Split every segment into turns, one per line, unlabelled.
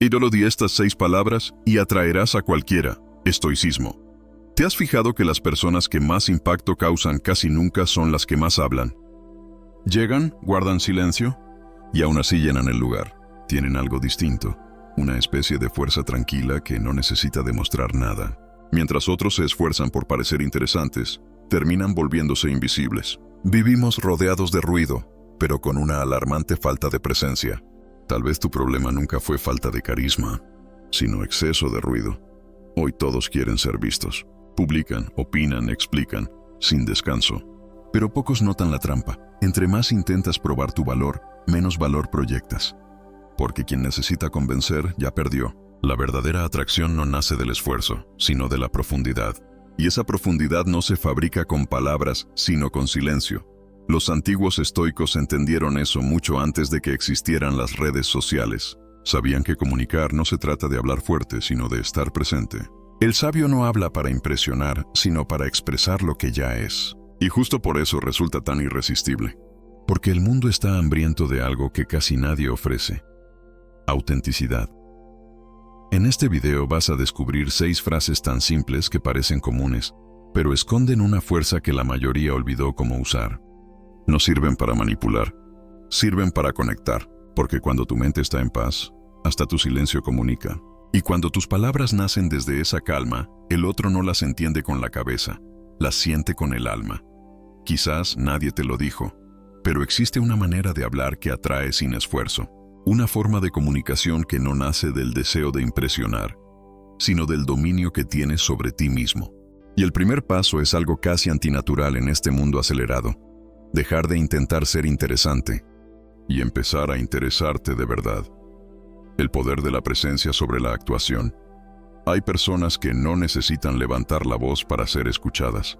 Ídolo di estas 6 palabras y atraerás a cualquiera. Estoicismo. ¿Te has fijado que las personas que más impacto causan casi nunca son las que más hablan? Llegan, guardan silencio y aún así llenan el lugar. Tienen algo distinto, una especie de fuerza tranquila que no necesita demostrar nada. Mientras otros se esfuerzan por parecer interesantes, terminan volviéndose invisibles. Vivimos rodeados de ruido, pero con una alarmante falta de presencia. Tal vez tu problema nunca fue falta de carisma, sino exceso de ruido. Hoy todos quieren ser vistos. Publican, opinan, explican, sin descanso. Pero pocos notan la trampa. Entre más intentas probar tu valor, menos valor proyectas. Porque quien necesita convencer ya perdió. La verdadera atracción no nace del esfuerzo, sino de la profundidad. Y esa profundidad no se fabrica con palabras, sino con silencio. Los antiguos estoicos entendieron eso mucho antes de que existieran las redes sociales. Sabían que comunicar no se trata de hablar fuerte, sino de estar presente. El sabio no habla para impresionar, sino para expresar lo que ya es. Y justo por eso resulta tan irresistible. Porque el mundo está hambriento de algo que casi nadie ofrece. Autenticidad. En este video vas a descubrir 6 frases tan simples que parecen comunes, pero esconden una fuerza que la mayoría olvidó cómo usar. No sirven para manipular, sirven para conectar, porque cuando tu mente está en paz, hasta tu silencio comunica. Y cuando tus palabras nacen desde esa calma, el otro no las entiende con la cabeza, las siente con el alma. Quizás nadie te lo dijo, pero existe una manera de hablar que atrae sin esfuerzo. Una forma de comunicación que no nace del deseo de impresionar, sino del dominio que tienes sobre ti mismo. Y el primer paso es algo casi antinatural en este mundo acelerado. Dejar de intentar ser interesante y empezar a interesarte de verdad. El poder de la presencia sobre la actuación. Hay personas que no necesitan levantar la voz para ser escuchadas.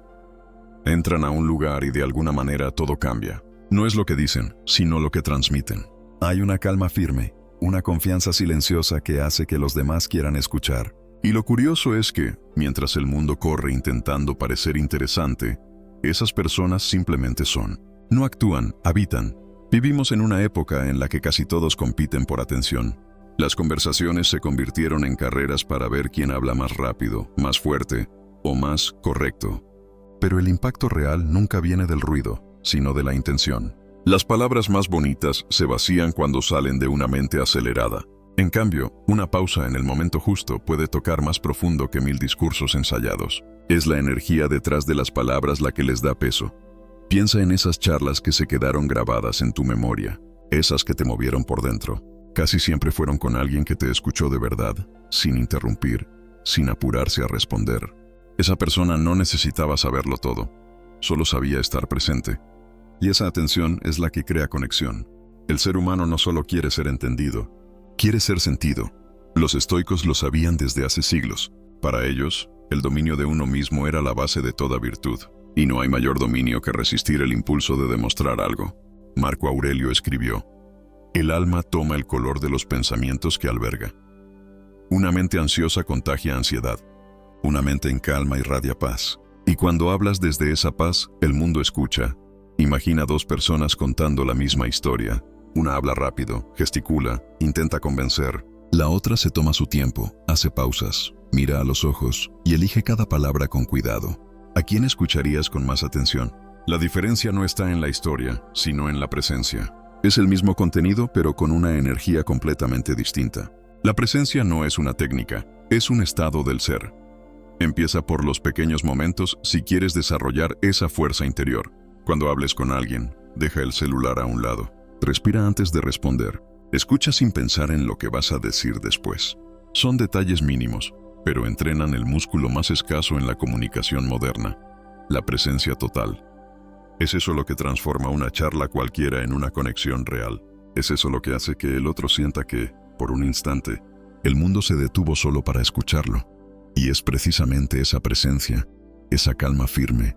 Entran a un lugar y de alguna manera todo cambia. No es lo que dicen, sino lo que transmiten. Hay una calma firme, una confianza silenciosa que hace que los demás quieran escuchar. Y lo curioso es que, mientras el mundo corre intentando parecer interesante, esas personas simplemente son. No actúan, habitan. Vivimos en una época en la que casi todos compiten por atención. Las conversaciones se convirtieron en carreras para ver quién habla más rápido, más fuerte o más correcto. Pero el impacto real nunca viene del ruido, sino de la intención. Las palabras más bonitas se vacían cuando salen de una mente acelerada. En cambio, una pausa en el momento justo puede tocar más profundo que 1000 discursos ensayados. Es la energía detrás de las palabras la que les da peso. Piensa en esas charlas que se quedaron grabadas en tu memoria, esas que te movieron por dentro. Casi siempre fueron con alguien que te escuchó de verdad, sin interrumpir, sin apurarse a responder. Esa persona no necesitaba saberlo todo, solo sabía estar presente. Y esa atención es la que crea conexión. El ser humano no solo quiere ser entendido, quiere ser sentido. Los estoicos lo sabían desde hace siglos. Para ellos, el dominio de uno mismo era la base de toda virtud. Y no hay mayor dominio que resistir el impulso de demostrar algo. Marco Aurelio escribió: el alma toma el color de los pensamientos que alberga. Una mente ansiosa contagia ansiedad. Una mente en calma irradia paz. Y cuando hablas desde esa paz, el mundo escucha. Imagina 2 personas contando la misma historia. Una habla rápido, gesticula, intenta convencer. La otra se toma su tiempo, hace pausas, mira a los ojos y elige cada palabra con cuidado. ¿A quién escucharías con más atención? La diferencia no está en la historia, sino en la presencia. Es el mismo contenido, pero con una energía completamente distinta. La presencia no es una técnica, es un estado del ser. Empieza por los pequeños momentos si quieres desarrollar esa fuerza interior. Cuando hables con alguien, deja el celular a un lado. Respira antes de responder. Escucha sin pensar en lo que vas a decir después. Son detalles mínimos, pero entrenan el músculo más escaso en la comunicación moderna, la presencia total. Es eso lo que transforma una charla cualquiera en una conexión real. Es eso lo que hace que el otro sienta que, por un instante, el mundo se detuvo solo para escucharlo. Y es precisamente esa presencia, esa calma firme,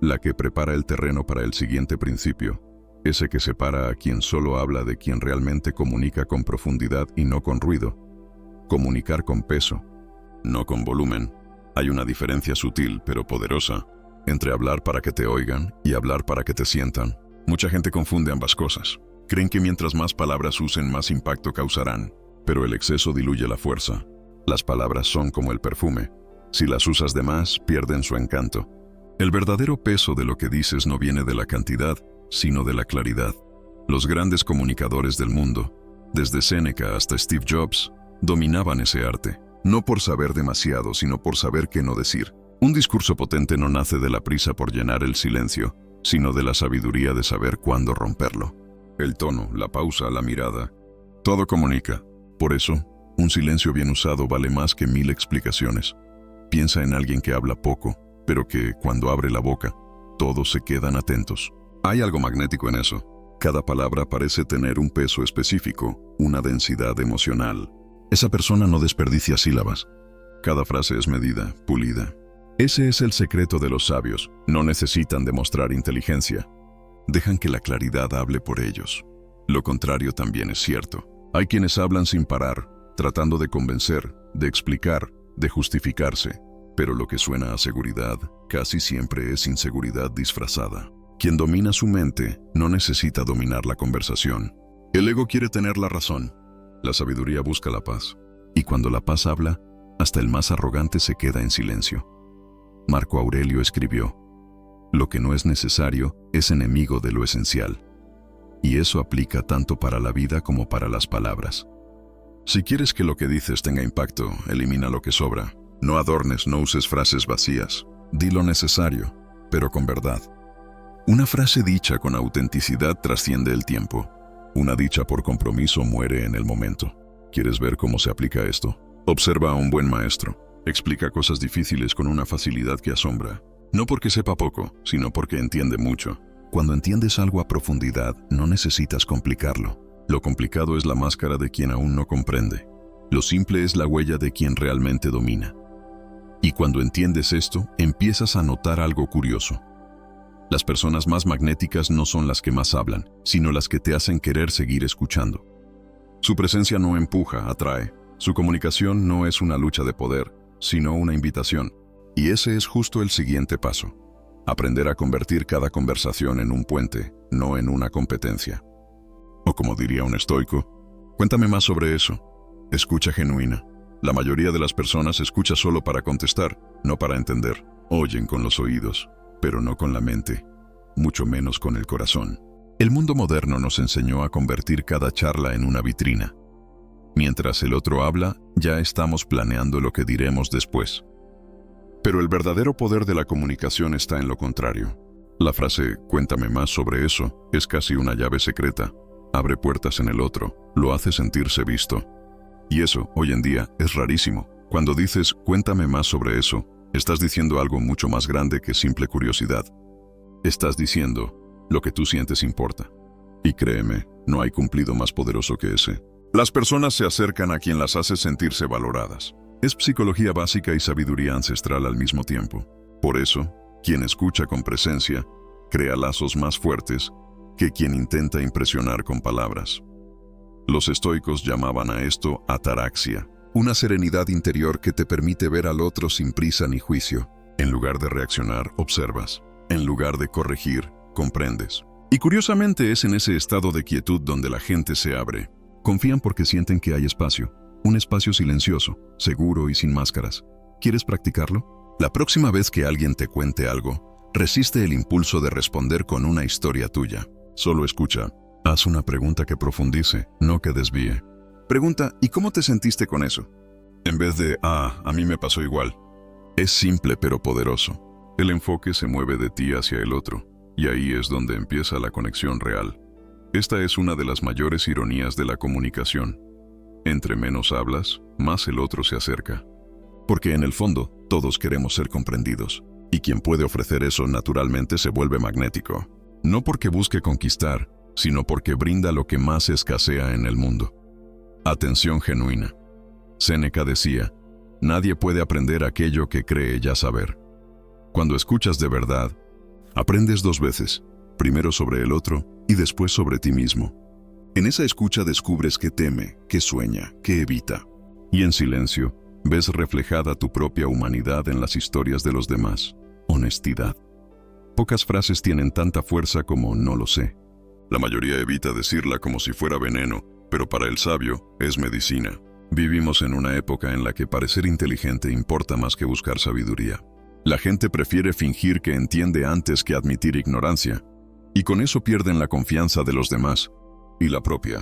la que prepara el terreno para el siguiente principio, ese que separa a quien solo habla de quien realmente comunica con profundidad y no con ruido. Comunicar con peso, no con volumen. Hay una diferencia sutil pero poderosa entre hablar para que te oigan y hablar para que te sientan. Mucha gente confunde ambas cosas. Creen que mientras más palabras usen, más impacto causarán. pero el exceso diluye la fuerza. Las palabras son como el perfume. Si las usas de más, pierden su encanto. El verdadero peso de lo que dices no viene de la cantidad, sino de la claridad. Los grandes comunicadores del mundo, desde Séneca hasta Steve Jobs, dominaban ese arte, no por saber demasiado, sino por saber qué no decir. Un discurso potente no nace de la prisa por llenar el silencio, sino de la sabiduría de saber cuándo romperlo. El tono, la pausa, la mirada, todo comunica. Por eso, un silencio bien usado vale más que 1000 explicaciones. Piensa en alguien que habla poco, pero que, cuando abre la boca, todos se quedan atentos. Hay algo magnético en eso. Cada palabra parece tener un peso específico, una densidad emocional. Esa persona no desperdicia sílabas. Cada frase es medida, pulida. Ese es el secreto de los sabios. No necesitan demostrar inteligencia. Dejan que la claridad hable por ellos. Lo contrario también es cierto. Hay quienes hablan sin parar, tratando de convencer, de explicar, de justificarse. Pero lo que suena a seguridad casi siempre es inseguridad disfrazada. Quien domina su mente no necesita dominar la conversación. El ego quiere tener la razón. La sabiduría busca la paz. Y cuando la paz habla, hasta el más arrogante se queda en silencio. Marco Aurelio escribió: "Lo que no es necesario es enemigo de lo esencial". Y eso aplica tanto para la vida como para las palabras. Si quieres que lo que dices tenga impacto, elimina lo que sobra. No adornes, no uses frases vacías. Di lo necesario, pero con verdad. Una frase dicha con autenticidad trasciende el tiempo. Una dicha por compromiso muere en el momento. ¿Quieres ver cómo se aplica esto? Observa a un buen maestro. Explica cosas difíciles con una facilidad que asombra. No porque sepa poco, sino porque entiende mucho. Cuando entiendes algo a profundidad, no necesitas complicarlo. Lo complicado es la máscara de quien aún no comprende. Lo simple es la huella de quien realmente domina. Y cuando entiendes esto, empiezas a notar algo curioso. Las personas más magnéticas no son las que más hablan, sino las que te hacen querer seguir escuchando. Su presencia no empuja, atrae. Su comunicación no es una lucha de poder, sino una invitación. Y ese es justo el siguiente paso. Aprender a convertir cada conversación en un puente, no en una competencia. O como diría un estoico, cuéntame más sobre eso. Escucha genuina. La mayoría de las personas escucha solo para contestar, no para entender. Oyen con los oídos, pero no con la mente, mucho menos con el corazón. El mundo moderno nos enseñó a convertir cada charla en una vitrina. Mientras el otro habla, ya estamos planeando lo que diremos después. Pero el verdadero poder de la comunicación está en lo contrario. La frase "cuéntame más sobre eso" es casi una llave secreta. Abre puertas en el otro, lo hace sentirse visto. Y eso, hoy en día, es rarísimo. Cuando dices "cuéntame más sobre eso", estás diciendo algo mucho más grande que simple curiosidad. Estás diciendo: lo que tú sientes importa. Y créeme, no hay cumplido más poderoso que ese. Las personas se acercan a quien las hace sentirse valoradas. Es psicología básica y sabiduría ancestral al mismo tiempo. Por eso, quien escucha con presencia, crea lazos más fuertes que quien intenta impresionar con palabras. Los estoicos llamaban a esto ataraxia, una serenidad interior que te permite ver al otro sin prisa ni juicio. En lugar de reaccionar, observas. En lugar de corregir, comprendes. Y curiosamente es en ese estado de quietud donde la gente se abre. Confían porque sienten que hay espacio. Un espacio silencioso, seguro y sin máscaras. ¿Quieres practicarlo? La próxima vez que alguien te cuente algo, resiste el impulso de responder con una historia tuya. Solo escucha. Haz una pregunta que profundice, no que desvíe. Pregunta: ¿y cómo te sentiste con eso? En vez de a mí me pasó igual. Es simple pero poderoso. El enfoque se mueve de ti hacia el otro, y ahí es donde empieza la conexión real. Esta es una de las mayores ironías de la comunicación. Entre menos hablas, más el otro se acerca. Porque en el fondo, todos queremos ser comprendidos. Y quien puede ofrecer eso naturalmente se vuelve magnético. No porque busque conquistar, sino porque brinda lo que más escasea en el mundo. Atención genuina. Séneca decía: nadie puede aprender aquello que cree ya saber. Cuando escuchas de verdad, aprendes 2 veces. Primero sobre el otro y después sobre ti mismo. En esa escucha descubres qué teme, qué sueña, qué evita. Y en silencio, ves reflejada tu propia humanidad en las historias de los demás. Honestidad. Pocas frases tienen tanta fuerza como "no lo sé". La mayoría evita decirla como si fuera veneno, pero para el sabio es medicina. Vivimos en una época en la que parecer inteligente importa más que buscar sabiduría. La gente prefiere fingir que entiende antes que admitir ignorancia, y con eso pierden la confianza de los demás y la propia.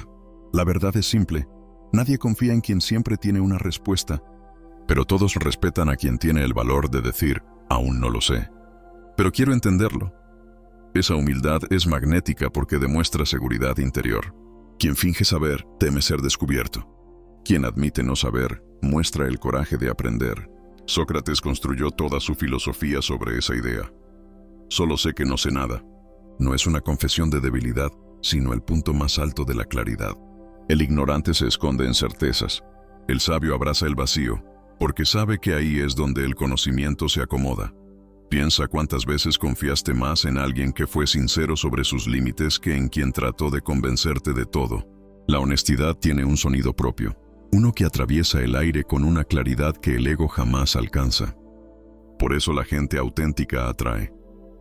La verdad es simple. Nadie confía en quien siempre tiene una respuesta, pero todos respetan a quien tiene el valor de decir, aún no lo sé, pero quiero entenderlo. Esa humildad es magnética porque demuestra seguridad interior. Quien finge saber, teme ser descubierto. Quien admite no saber, muestra el coraje de aprender. Sócrates construyó toda su filosofía sobre esa idea. Solo sé que no sé nada. No es una confesión de debilidad, sino el punto más alto de la claridad. El ignorante se esconde en certezas. El sabio abraza el vacío, porque sabe que ahí es donde el conocimiento se acomoda. Piensa cuántas veces confiaste más en alguien que fue sincero sobre sus límites que en quien trató de convencerte de todo. La honestidad tiene un sonido propio, uno que atraviesa el aire con una claridad que el ego jamás alcanza. Por eso la gente auténtica atrae,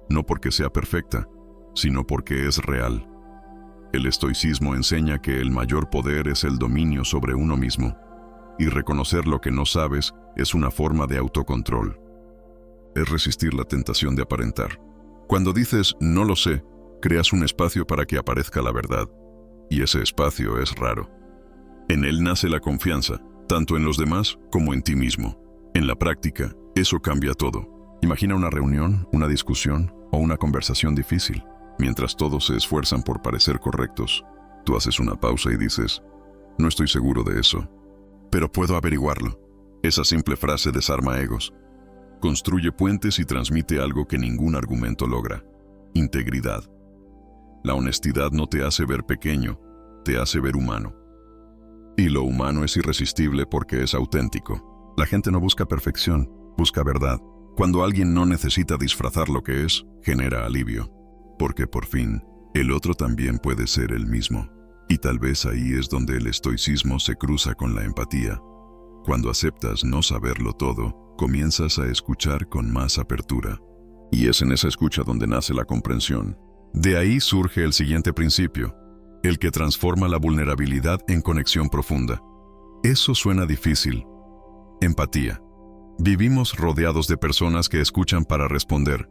no porque sea perfecta, sino porque es real. El estoicismo enseña que el mayor poder es el dominio sobre uno mismo, y reconocer lo que no sabes es una forma de autocontrol. Es resistir la tentación de aparentar. Cuando dices no lo sé, creas un espacio para que aparezca la verdad, y ese espacio es raro. En él nace la confianza, tanto en los demás como en ti mismo. En la práctica, eso cambia todo. Imagina una reunión, una discusión o una conversación difícil. Mientras todos se esfuerzan por parecer correctos, tú haces una pausa y dices, no estoy seguro de eso, pero puedo averiguarlo. Esa simple frase desarma egos. Construye puentes y transmite algo que ningún argumento logra: integridad. La honestidad no te hace ver pequeño, te hace ver humano. Y lo humano es irresistible porque es auténtico. La gente no busca perfección, busca verdad. Cuando alguien no necesita disfrazar lo que es, genera alivio. Porque por fin, el otro también puede ser el mismo. Y tal vez ahí es donde el estoicismo se cruza con la empatía. Cuando aceptas no saberlo todo, comienzas a escuchar con más apertura. Y es en esa escucha donde nace la comprensión. De ahí surge el siguiente principio, el que transforma la vulnerabilidad en conexión profunda. Eso suena difícil. Empatía. Vivimos rodeados de personas que escuchan para responder,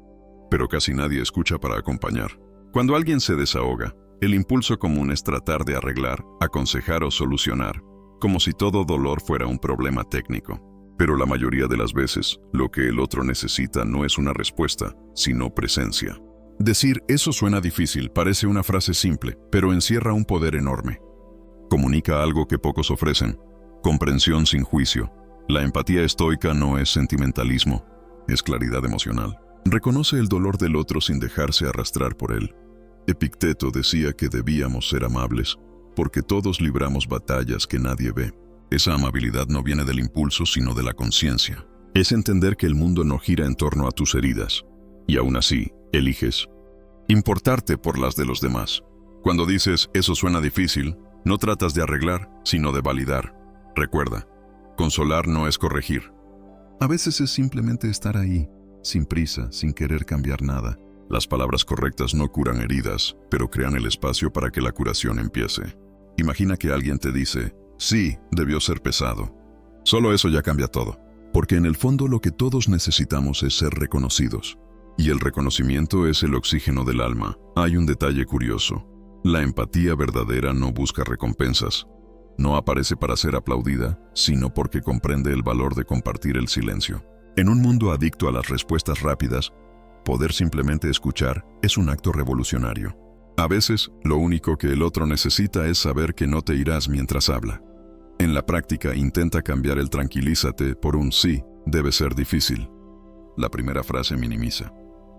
pero casi nadie escucha para acompañar. Cuando alguien se desahoga, el impulso común es tratar de arreglar, aconsejar o solucionar, como si todo dolor fuera un problema técnico. Pero la mayoría de las veces, lo que el otro necesita no es una respuesta, sino presencia. Decir eso suena difícil parece una frase simple, pero encierra un poder enorme. Comunica algo que pocos ofrecen: comprensión sin juicio. La empatía estoica no es sentimentalismo, es claridad emocional. Reconoce el dolor del otro sin dejarse arrastrar por él. Epicteto decía que debíamos ser amables, porque todos libramos batallas que nadie ve. Esa amabilidad no viene del impulso, sino de la conciencia. Es entender que el mundo no gira en torno a tus heridas, y aún así, eliges importarte por las de los demás. Cuando dices eso suena difícil, no tratas de arreglar, sino de validar. Recuerda, consolar no es corregir. A veces es simplemente estar ahí, sin prisa, sin querer cambiar nada. Las palabras correctas no curan heridas, pero crean el espacio para que la curación empiece. Imagina que alguien te dice, sí, debió ser pesado. Solo eso ya cambia todo. Porque en el fondo lo que todos necesitamos es ser reconocidos. Y el reconocimiento es el oxígeno del alma. Hay un detalle curioso. La empatía verdadera no busca recompensas. No aparece para ser aplaudida, sino porque comprende el valor de compartir el silencio. En un mundo adicto a las respuestas rápidas, poder simplemente escuchar es un acto revolucionario. A veces, lo único que el otro necesita es saber que no te irás mientras habla. En la práctica, intenta cambiar el tranquilízate por un sí, debe ser difícil. La primera frase minimiza.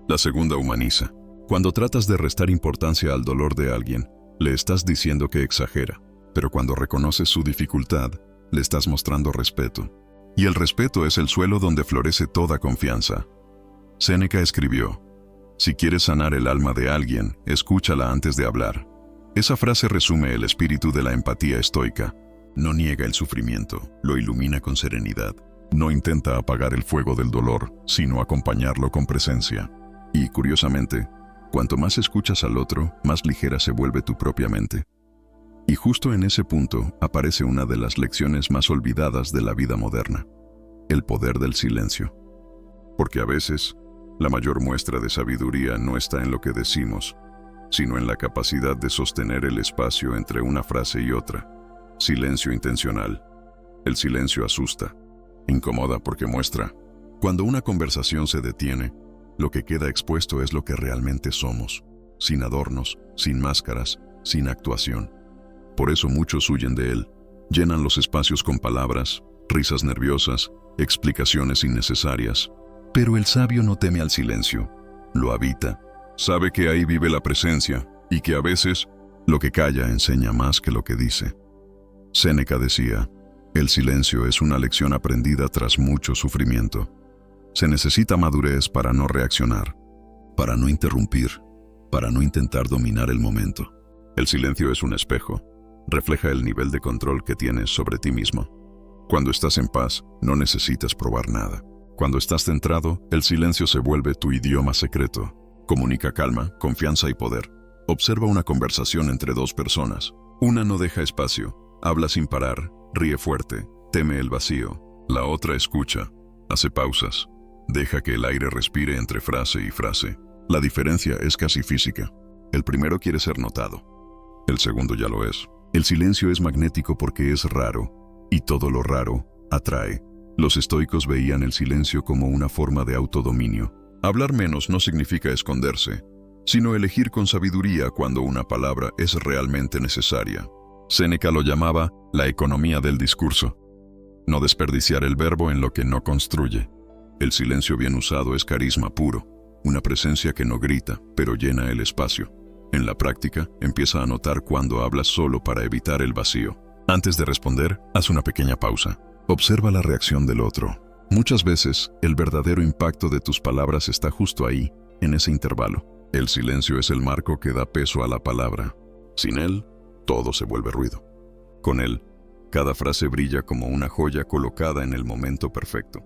La segunda humaniza. Cuando tratas de restar importancia al dolor de alguien, le estás diciendo que exagera. Pero cuando reconoces su dificultad, le estás mostrando respeto. Y el respeto es el suelo donde florece toda confianza. Séneca escribió, si quieres sanar el alma de alguien, escúchala antes de hablar. Esa frase resume el espíritu de la empatía estoica. No niega el sufrimiento, lo ilumina con serenidad. No intenta apagar el fuego del dolor, sino acompañarlo con presencia. Y, curiosamente, cuanto más escuchas al otro, más ligera se vuelve tu propia mente. Y justo en ese punto aparece una de las lecciones más olvidadas de la vida moderna: el poder del silencio. Porque a veces, la mayor muestra de sabiduría no está en lo que decimos, sino en la capacidad de sostener el espacio entre una frase y otra. Silencio intencional. El silencio asusta, incomoda porque muestra. Cuando una conversación se detiene, lo que queda expuesto es lo que realmente somos, sin adornos, sin máscaras, sin actuación. Por eso muchos huyen de él, llenan los espacios con palabras, risas nerviosas, explicaciones innecesarias. Pero el sabio no teme al silencio, lo habita. Sabe que ahí vive la presencia y que a veces lo que calla enseña más que lo que dice. Séneca decía: el silencio es una lección aprendida tras mucho sufrimiento. Se necesita madurez para no reaccionar, para no interrumpir, para no intentar dominar el momento. El silencio es un espejo, refleja el nivel de control que tienes sobre ti mismo. Cuando estás en paz, no necesitas probar nada. Cuando estás centrado, el silencio se vuelve tu idioma secreto. Comunica calma, confianza y poder. Observa una conversación entre dos personas. Una no deja espacio, habla sin parar, ríe fuerte, teme el vacío. La otra escucha, hace pausas, deja que el aire respire entre frase y frase. La diferencia es casi física. El primero quiere ser notado, el segundo ya lo es. El silencio es magnético porque es raro, y todo lo raro atrae. Los estoicos veían el silencio como una forma de autodominio. Hablar menos no significa esconderse, sino elegir con sabiduría cuando una palabra es realmente necesaria. Séneca lo llamaba la economía del discurso. No desperdiciar el verbo en lo que no construye. El silencio bien usado es carisma puro, una presencia que no grita, pero llena el espacio. En la práctica, empieza a notar cuando hablas solo para evitar el vacío. Antes de responder, haz una pequeña pausa. Observa la reacción del otro. Muchas veces, el verdadero impacto de tus palabras está justo ahí, en ese intervalo. El silencio es el marco que da peso a la palabra. Sin él, todo se vuelve ruido. Con él, cada frase brilla como una joya colocada en el momento perfecto.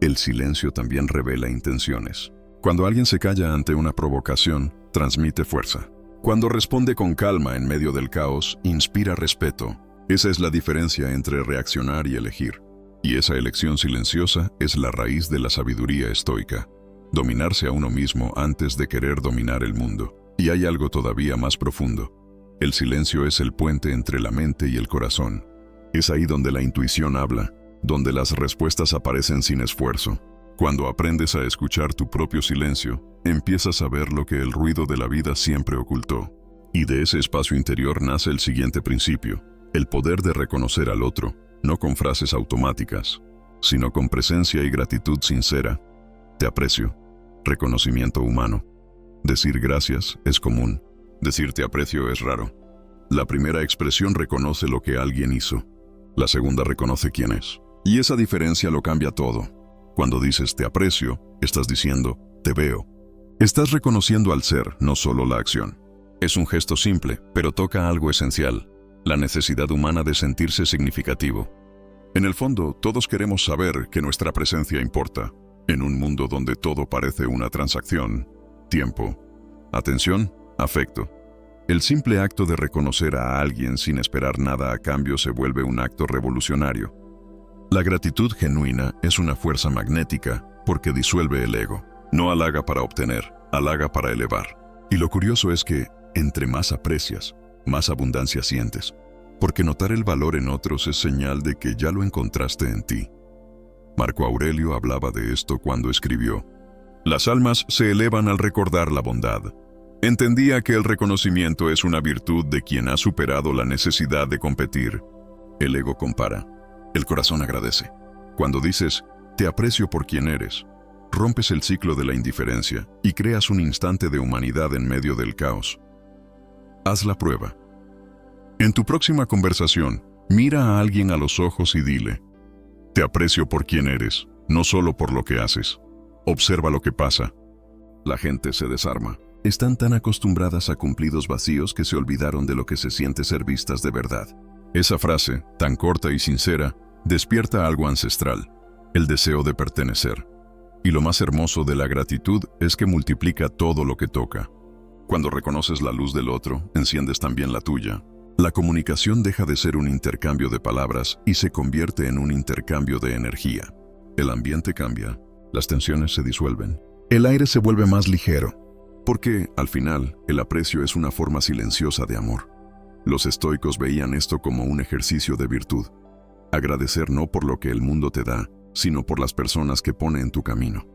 El silencio también revela intenciones. Cuando alguien se calla ante una provocación, transmite fuerza. Cuando responde con calma en medio del caos, inspira respeto. Esa es la diferencia entre reaccionar y elegir. Y esa elección silenciosa es la raíz de la sabiduría estoica. Dominarse a uno mismo antes de querer dominar el mundo. Y hay algo todavía más profundo. El silencio es el puente entre la mente y el corazón. Es ahí donde la intuición habla, donde las respuestas aparecen sin esfuerzo. Cuando aprendes a escuchar tu propio silencio, empiezas a ver lo que el ruido de la vida siempre ocultó. Y de ese espacio interior nace el siguiente principio: el poder de reconocer al otro, no con frases automáticas, sino con presencia y gratitud sincera. Te aprecio. Reconocimiento humano. Decir gracias es común. Decir te aprecio es raro. La primera expresión reconoce lo que alguien hizo. La segunda reconoce quién es. Y esa diferencia lo cambia todo. Cuando dices te aprecio, estás diciendo te veo. Estás reconociendo al ser, no solo la acción. Es un gesto simple, pero toca algo esencial: la necesidad humana de sentirse significativo. En el fondo, todos queremos saber que nuestra presencia importa. En un mundo donde todo parece una transacción: tiempo, atención, afecto. El simple acto de reconocer a alguien sin esperar nada a cambio se vuelve un acto revolucionario. La gratitud genuina es una fuerza magnética porque disuelve el ego. No halaga para obtener, halaga para elevar. Y lo curioso es que, entre más aprecias, más abundancia sientes. Porque notar el valor en otros es señal de que ya lo encontraste en ti. Marco Aurelio hablaba de esto cuando escribió: las almas se elevan al recordar la bondad. Entendía que el reconocimiento es una virtud de quien ha superado la necesidad de competir. El ego compara, el corazón agradece. Cuando dices, te aprecio por quien eres, rompes el ciclo de la indiferencia y creas un instante de humanidad en medio del caos. Haz la prueba. En tu próxima conversación, mira a alguien a los ojos y dile: te aprecio por quien eres, no solo por lo que haces. Observa lo que pasa. La gente se desarma. Están tan acostumbradas a cumplidos vacíos que se olvidaron de lo que se siente ser vistas de verdad. Esa frase, tan corta y sincera, despierta algo ancestral: el deseo de pertenecer. Y lo más hermoso de la gratitud es que multiplica todo lo que toca. Cuando reconoces la luz del otro, enciendes también la tuya. La comunicación deja de ser un intercambio de palabras y se convierte en un intercambio de energía. El ambiente cambia, las tensiones se disuelven, el aire se vuelve más ligero, porque, al final, el aprecio es una forma silenciosa de amor. Los estoicos veían esto como un ejercicio de virtud. Agradecer no por lo que el mundo te da, sino por las personas que pone en tu camino.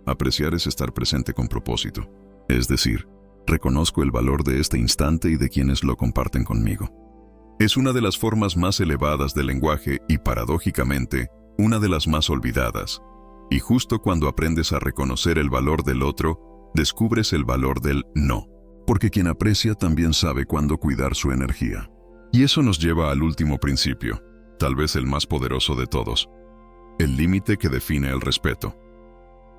Apreciar es estar presente con propósito. Es decir, reconozco el valor de este instante y de quienes lo comparten conmigo. Es una de las formas más elevadas del lenguaje y, paradójicamente, una de las más olvidadas. Y justo cuando aprendes a reconocer el valor del otro, descubres el valor del no. Porque quien aprecia también sabe cuándo cuidar su energía. Y eso nos lleva al último principio, tal vez el más poderoso de todos. El límite que define el respeto.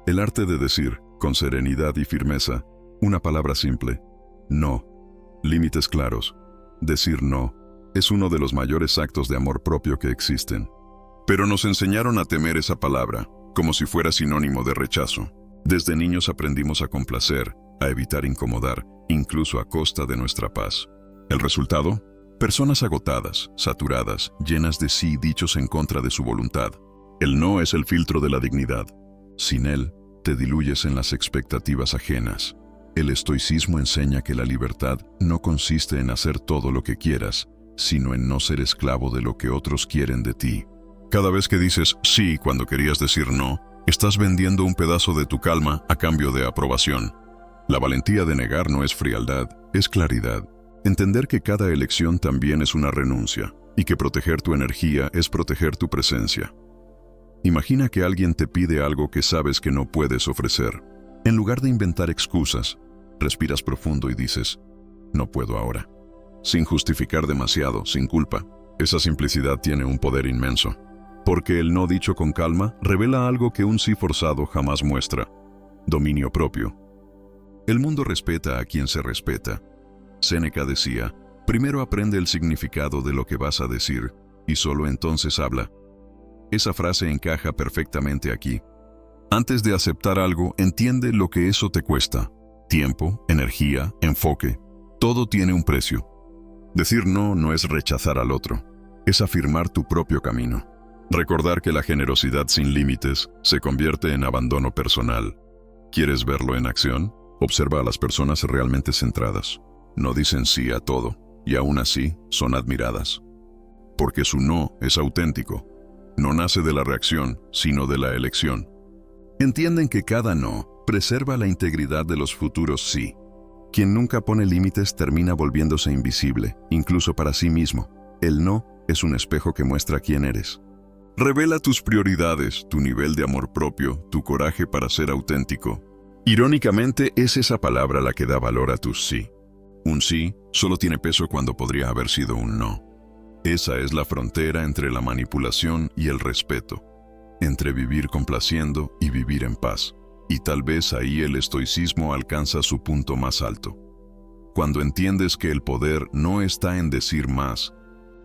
El arte de decir, con serenidad y firmeza, una palabra simple: no. Límites claros. Decir no es uno de los mayores actos de amor propio que existen. Pero nos enseñaron a temer esa palabra, como si fuera sinónimo de rechazo. Desde niños aprendimos a complacer, a evitar incomodar, incluso a costa de nuestra paz. ¿El resultado? Personas agotadas, saturadas, llenas de sí dichos en contra de su voluntad. El no es el filtro de la dignidad. Sin él, te diluyes en las expectativas ajenas. El estoicismo enseña que la libertad no consiste en hacer todo lo que quieras, sino en no ser esclavo de lo que otros quieren de ti. Cada vez que dices sí cuando querías decir no, estás vendiendo un pedazo de tu calma a cambio de aprobación. La valentía de negar no es frialdad, es claridad. Entender que cada elección también es una renuncia, y que proteger tu energía es proteger tu presencia. Imagina que alguien te pide algo que sabes que no puedes ofrecer. En lugar de inventar excusas, respiras profundo y dices: no puedo ahora. Sin justificar demasiado, sin culpa. Esa simplicidad tiene un poder inmenso. Porque el no dicho con calma revela algo que un sí forzado jamás muestra: dominio propio. El mundo respeta a quien se respeta. Séneca decía: primero aprende el significado de lo que vas a decir, y solo entonces habla. Esa frase encaja perfectamente aquí. Antes de aceptar algo, entiende lo que eso te cuesta. Tiempo, energía, enfoque. Todo tiene un precio. Decir no no es rechazar al otro, es afirmar tu propio camino. Recordar que la generosidad sin límites se convierte en abandono personal. ¿Quieres verlo en acción? Observa a las personas realmente centradas. No dicen sí a todo, y aún así son admiradas. Porque su no es auténtico. No nace de la reacción, sino de la elección. Entienden que cada no preserva la integridad de los futuros sí. Quien nunca pone límites termina volviéndose invisible, incluso para sí mismo. El no es un espejo que muestra quién eres. Revela tus prioridades, tu nivel de amor propio, tu coraje para ser auténtico. Irónicamente, es esa palabra la que da valor a tus sí. Un sí solo tiene peso cuando podría haber sido un no. Esa es la frontera entre la manipulación y el respeto, entre vivir complaciendo y vivir en paz. Y tal vez ahí el estoicismo alcanza su punto más alto. Cuando entiendes que el poder no está en decir más,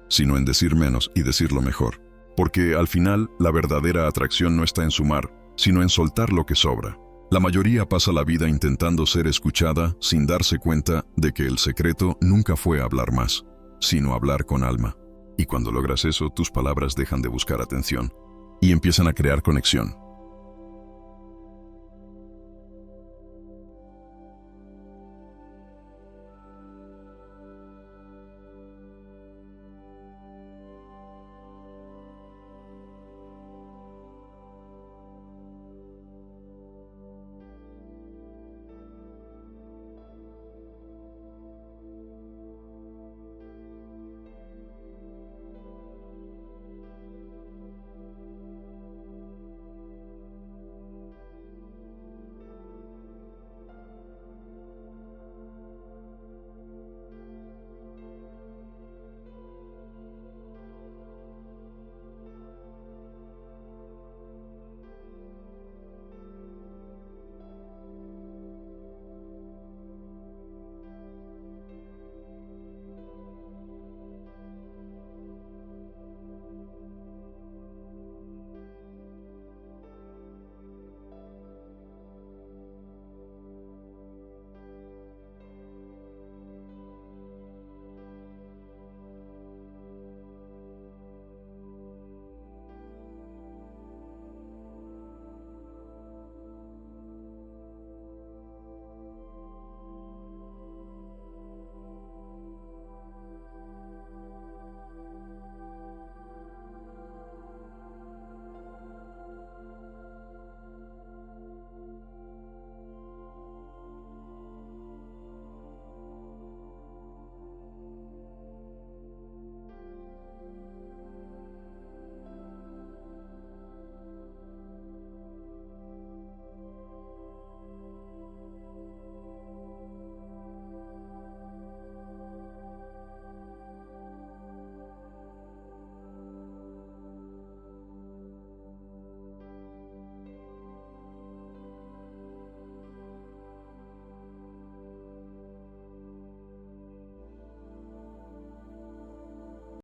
sino en decir menos y decirlo mejor. Porque al final, la verdadera atracción no está en sumar, sino en soltar lo que sobra. La mayoría pasa la vida intentando ser escuchada sin darse cuenta de que el secreto nunca fue hablar más, sino hablar con alma. Y cuando logras eso, tus palabras dejan de buscar atención y empiezan a crear conexión.